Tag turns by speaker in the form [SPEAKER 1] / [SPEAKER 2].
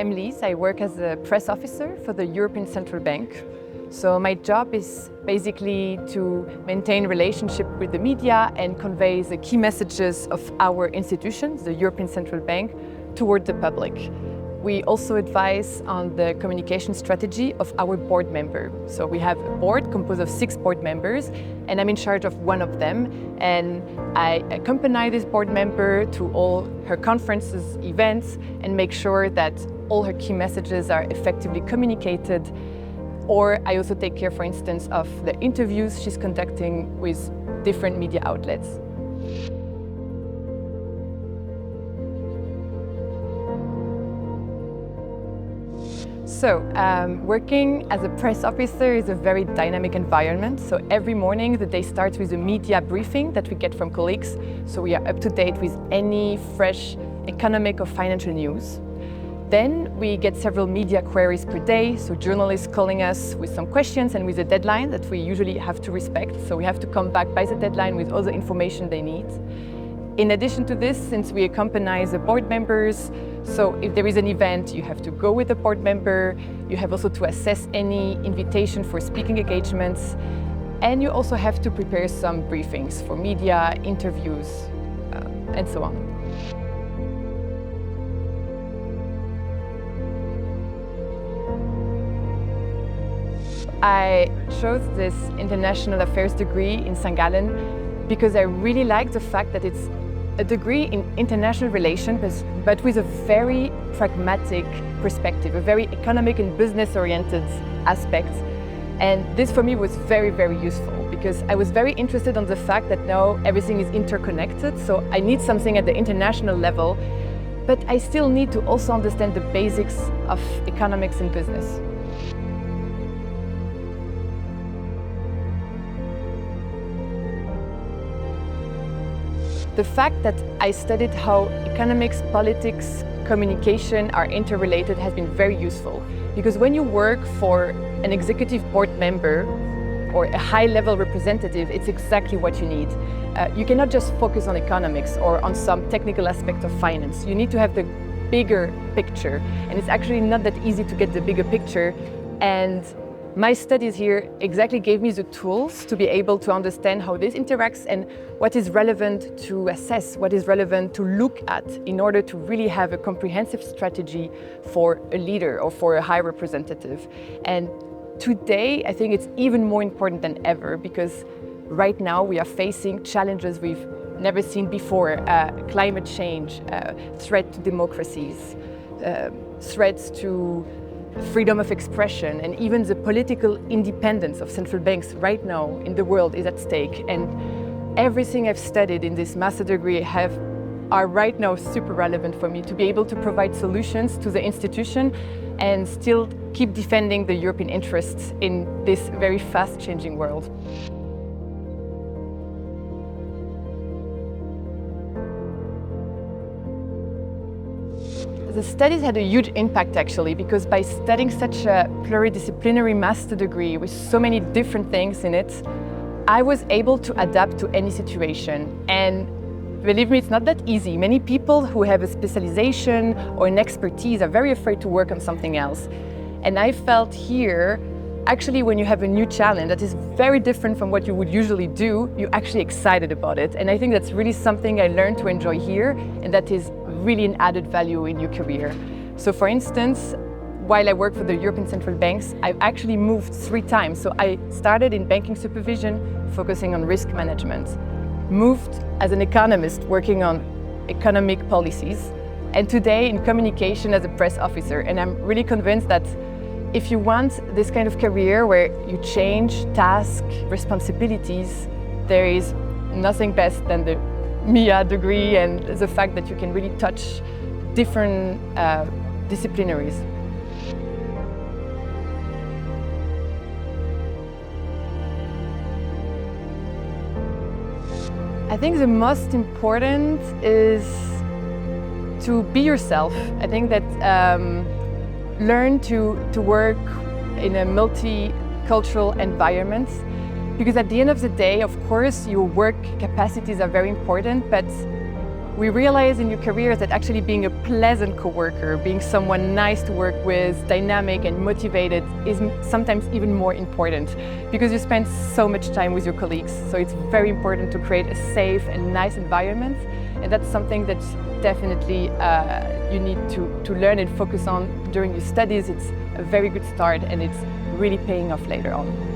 [SPEAKER 1] I'm Lise. I work as a press officer for the European Central Bank. So my job is basically to maintain relationship with the media and convey the key messages of our institutions, the European Central Bank, toward the public. We also advise on the communication strategy of our board member. So we have a board composed of 6 board members, and I'm in charge of one of them. And I accompany this board member to all her conferences, events, and make sure that all her key messages are effectively communicated. Or I also take care, for instance, of the interviews she's conducting with different media outlets. So, working as a press officer is a very dynamic environment. So every morning the day starts with a media briefing that we get from colleagues. So we are up to date with any fresh economic or financial news. Then we get several media queries per day. So journalists calling us with some questions and with a deadline that we usually have to respect. So we have to come back by the deadline with all the information they need. In addition to this, since we accompany the board members, so if there is an event, you have to go with the board member, you have also to assess any invitation for speaking engagements, and you also have to prepare some briefings for media, interviews, and so on. I chose this international affairs degree in St.Gallen because I really like the fact that it's a degree in international relations, but with a very pragmatic perspective, a very economic and business-oriented aspect. And this for me was very, very useful because I was very interested on the fact that now everything is interconnected, so I need something at the international level, but I still need to also understand the basics of economics and business. The fact that I studied how economics, politics, communication are interrelated has been very useful, because when you work for an executive board member or a high-level representative, it's exactly what you need. You cannot just focus on economics or on some technical aspect of finance. You need to have the bigger picture, and it's actually not that easy to get the bigger picture. And my studies here exactly gave me the tools to be able to understand how this interacts and what is relevant to assess, what is relevant to look at in order to really have a comprehensive strategy for a leader or for a high representative. And today, I think it's even more important than ever, because right now we are facing challenges we've never seen before: climate change, threat to democracies, threats to freedom of expression, and even the political independence of central banks right now in the world is at stake. And everything I've studied in this master degree are right now super relevant for me to be able to provide solutions to the institution and still keep defending the European interests in this very fast-changing world. The studies had a huge impact actually, because by studying such a pluridisciplinary master degree with so many different things in it, I was able to adapt to any situation. And believe me, it's not that easy. Many people who have a specialization or an expertise are very afraid to work on something else. And I felt here, actually, when you have a new challenge that is very different from what you would usually do, you're actually excited about it. And I think that's really something I learned to enjoy here, and that is really an added value in your career. So for instance, while I work for the European Central Banks, I've actually moved 3 times. So I started in banking supervision, focusing on risk management, moved as an economist working on economic policies, and today in communication as a press officer. And I'm really convinced that if you want this kind of career where you change tasks, responsibilities, there is nothing best than the MIA degree and the fact that you can really touch different disciplinaries. I think the most important is to be yourself. I think that learn to work in a multicultural environment, because at the end of the day, of course, your work capacities are very important, but We realize in your career that actually being a pleasant coworker, being someone nice to work with, dynamic and motivated is sometimes even more important because you spend so much time with your colleagues. So it's very important to create a safe and nice environment. And that's something that definitely you need to learn and focus on during your studies. It's a very good start and it's really paying off later on.